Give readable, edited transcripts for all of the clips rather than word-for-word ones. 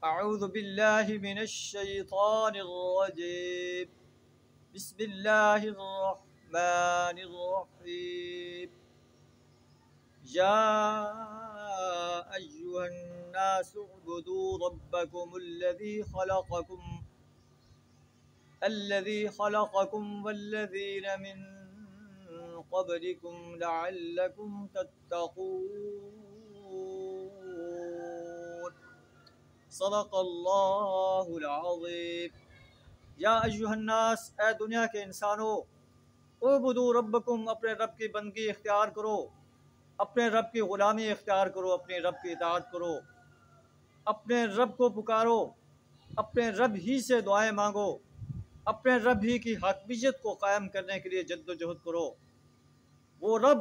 अऊज़ु बिल्लाहि मिनश शैतानिर रजीम। बिस्मिल्लाहिर रहमानिर रहीम। या अय्युहन नासु उब्दू रब्बकुमुल्लज़ी खलक़कुम वल्लज़ीना मिन क़ब्लिकुम लअल्लकुम तत्तक़ून। सदक़ल्लाहुल अज़ीम। या अय्युहन्नास, ए दुनिया के इंसानों, उबुदू रब्बकुम, अपने रब की बंदगी इख्तियार करो, अपने रब की ग़ुलामी इख्तियार करो, अपने रब की इताअत करो, अपने रब को पुकारो, अपने रब ही से दुआएं मांगो, अपने रब ही की हक़ीक़त को कायम करने के लिए जद्दोजहद करो। वो रब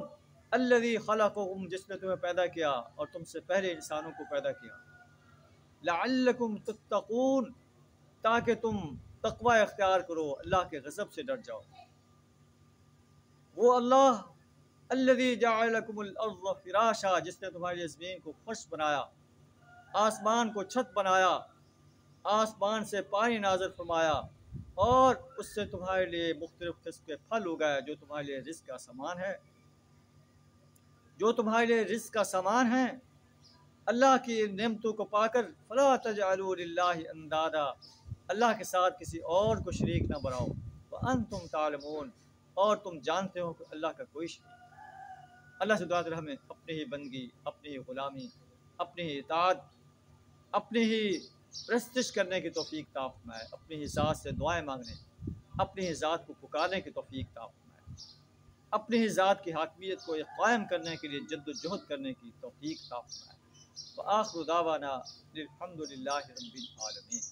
अल्लज़ी खलक़कुम, जिसने तुम्हें पैदा किया और तुमसे पहले इंसानों को पैदा किया, लअल्लकुम तत्तक़ून, ताकि तुम तक़वा इख्तियार करो, अल्लाह के गज़ब से डर जाओ। वो अल्लाह अल्लज़ी जअलकुमुल अर्ज़ फ़िराशा, जिसने तुम्हारे लिए ज़मीन को फर्श बनाया, आसमान को छत बनाया, आसमान से पानी नाज़िल फरमाया और उससे तुम्हारे लिए मुख्तलिफ़ किस्म के फल उगाए, जो तुम्हारे लिए रिज़्क़ का सामान है, जो तुम्हारे लिए रिज़्क़ का सामान है। अल्लाह की नेमतों को पाकर फ़ला तजअलू लिल्लाहि अंदादा, अल्लाह के साथ किसी और को शरीक न बनाओ। व अंतुम तालमून, और तुम जानते हो कि अल्लाह का कोई शरीक नहीं। अल्लाह से दुआ करें हमें अपनी ही बंदगी, अपनी ही ग़ुलामी, अपनी ही इताअत, अपनी ही प्रस्तिश करने की तौफ़ीक अता फ़रमाए, अपनी ही ज़ात से दुआएं मांगने, अपनी ही ज़ात को पुकारने की तौफ़ीक अता फ़रमाए, अपनी ही ज़ात की हाकिमियत को कायम करने के लिए जद्दोजहद करने की तौफ़ीक अता फ़रमाए। व आखिरु दावाना अनिल हम्दुलिल्लाहि रब्बिल आलमीन।